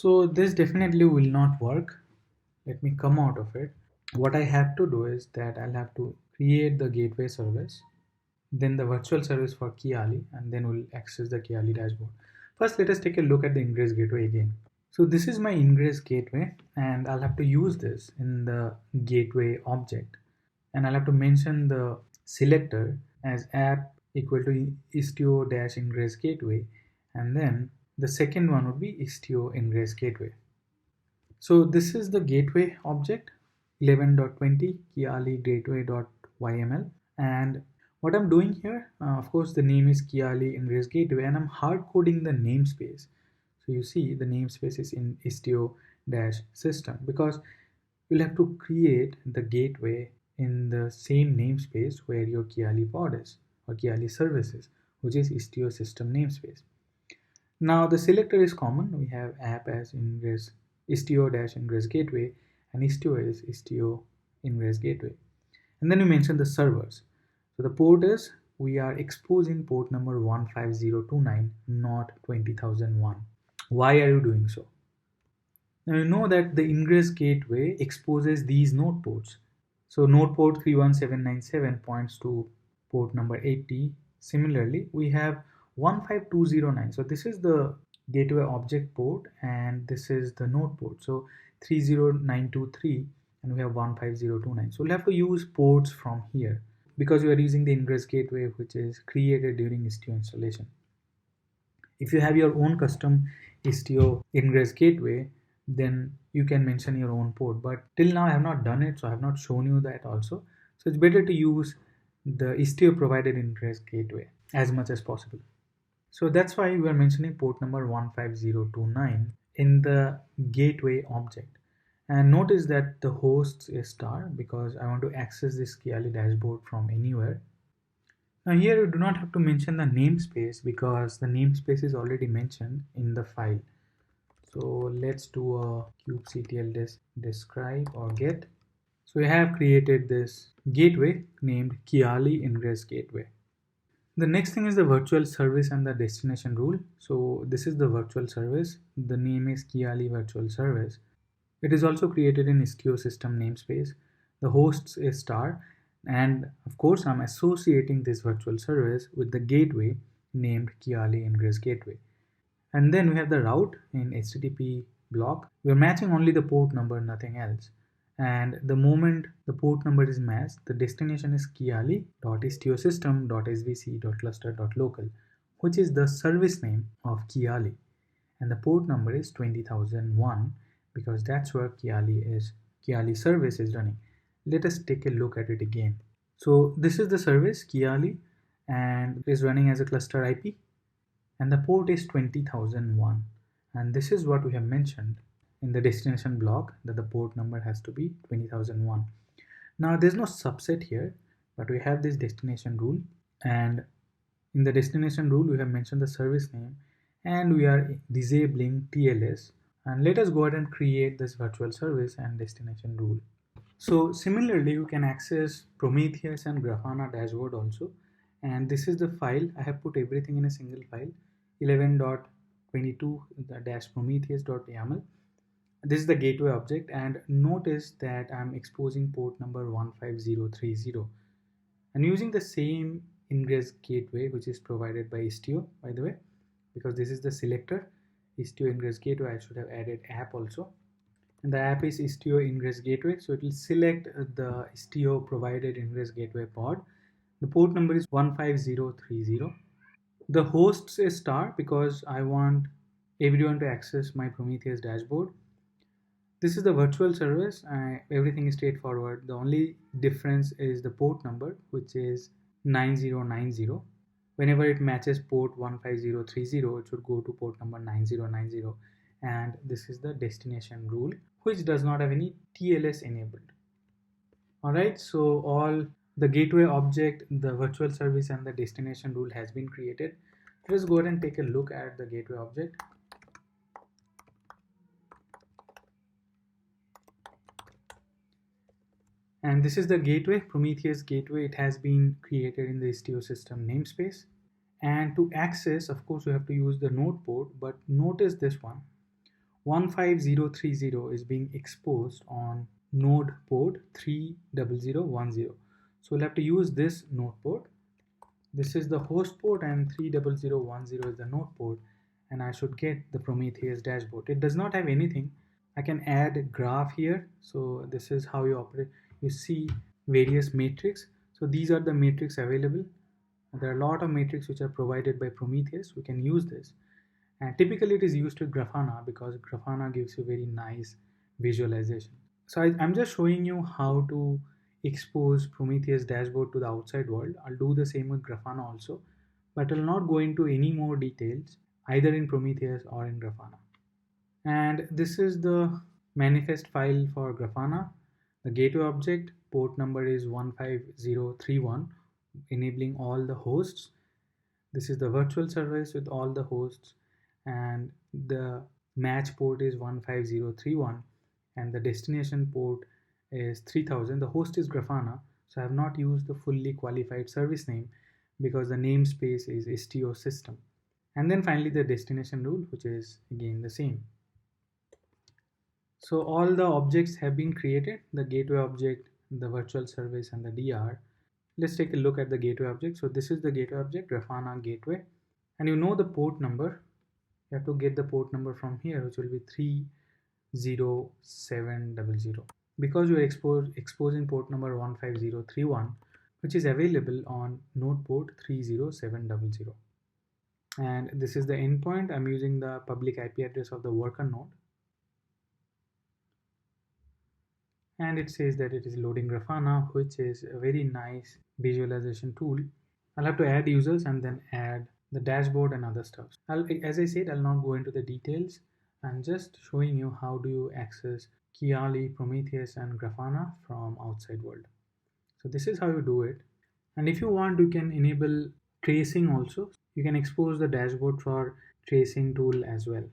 So this definitely will not work. Let me come out of it. What I have to do is that I'll have to create the gateway service, then the virtual service for Kiali, and then we'll access the Kiali dashboard. First, let us take a look at the ingress gateway again. So this is my ingress gateway, and I'll have to use this in the gateway object, and I'll have to mention the selector as app equal to istio dash ingress gateway, and then the second one would be istio ingress gateway. So this is the gateway object 11.20 Kiali gateway.yml, and what I'm doing here, of course, the name is Kiali Ingress Gateway, and I'm hard coding the namespace. So you see the namespace is in istio-system because you'll have to create the gateway in the same namespace where your Kiali pod is or Kiali services, which is istio system namespace. Now the selector is common. We have app as ingress istio-ingress gateway, and istio is istio ingress gateway. And then we mention the servers. So the port is, we are exposing port number 15029, not 20001. Why are you doing so? Now you know that the ingress gateway exposes these node ports. So node port 31797 points to port number 80. Similarly, we have 15209. So this is the gateway object port, and this is the node port. So 30923, and we have 15029. So we'll have to use ports from here because we are using the ingress gateway which is created during Istio installation. If you have your own custom Istio ingress gateway, then you can mention your own port, but till now I have not done it, so I have not shown you that also. So it's better to use the Istio provided ingress gateway as much as possible. So that's why we are mentioning port number 15029 in the gateway object. And notice that the host is star because I want to access this Kiali dashboard from anywhere. Now here you do not have to mention the namespace because the namespace is already mentioned in the file. So let's do a kubectl describe or get. So we have created this gateway named Kiali Ingress Gateway. The next thing is the virtual service and the destination rule. So this is the virtual service. The name is Kiali Virtual Service. It is also created in Istio system namespace. The host is star, and of course I'm associating this virtual service with the gateway named Kiali Ingress Gateway. And then we have the route in HTTP block. We're matching only the port number, nothing else. And the moment the port number is matched, the destination is kiali.istiosystem.svc.cluster.local, which is the service name of Kiali. And the port number is 20001 because that's where Kiali service is running. Let us take a look at it again. So this is the service Kiali, and it is running as a cluster IP, and the port is 20001, and this is what we have mentioned in the destination block, that the port number has to be 20001. Now there's no subset here, but we have this destination rule, and in the destination rule we have mentioned the service name, and we are disabling TLS. And let us go ahead and create this virtual service and destination rule. So similarly, you can access Prometheus and Grafana dashboard also. And this is the file. I have put everything in a single file, 11.22-prometheus.yaml. This is the gateway object, and notice that I'm exposing port number 15030. I'm using the same ingress gateway which is provided by Istio, by the way, because this is the selector. Istio ingress gateway, I should have added app also. And the app is Istio Ingress Gateway, so it will select the Istio provided Ingress Gateway pod. The port number is 15030. The host is star because I want everyone to access my Prometheus dashboard. This is the virtual service. Everything is straightforward. The only difference is the port number, which is 9090. Whenever it matches port 15030, it should go to port number 9090. And this is the destination rule, which does not have any TLS enabled. Alright, so all the gateway object, the virtual service, and the destination rule has been created. Let's go ahead and take a look at the gateway object. And this is the gateway, Prometheus gateway. It has been created in the Istio system namespace. And to access, of course, you have to use the node port, but notice this one. 15030 is being exposed on node port 30010. So we'll have to use this node port. This is the host port and 30010 is the node port, and I should get the Prometheus dashboard. It does not have anything. I can add a graph here. So this is how you operate. You see various metrics. So these are the metrics available. There are a lot of metrics which are provided by Prometheus. We can use this. And typically it is used with Grafana because Grafana gives you very nice visualization. So I'm just showing you how to expose Prometheus dashboard to the outside world. I'll do the same with Grafana also, but I'll not go into any more details either in Prometheus or in Grafana. And this is the manifest file for Grafana. The gateway object port number is 15031, enabling all the hosts. This is the virtual service with all the hosts, and the match port is 15031, and the destination port is 3000. The host is Grafana, so I have not used the fully qualified service name because the namespace is STO system. And then finally the destination rule, which is again the same. So all the objects have been created, the gateway object, the virtual service, and the DR. Let's take a look at the gateway object. So this is the gateway object, Grafana gateway, and you know the port number. You have to get the port number from here, which will be 30700. Because you are exposing port number 15031, which is available on node port 30700. And this is the endpoint. I'm using the public IP address of the worker node. And it says that it is loading Grafana, which is a very nice visualization tool. I'll have to add users and then add the dashboard and other stuff. As I said, I'll not go into the details. I'm just showing you how do you access Kiali, Prometheus, and Grafana from outside world. So this is how you do it. And if you want, you can enable tracing also. You can expose the dashboard for tracing tool as well.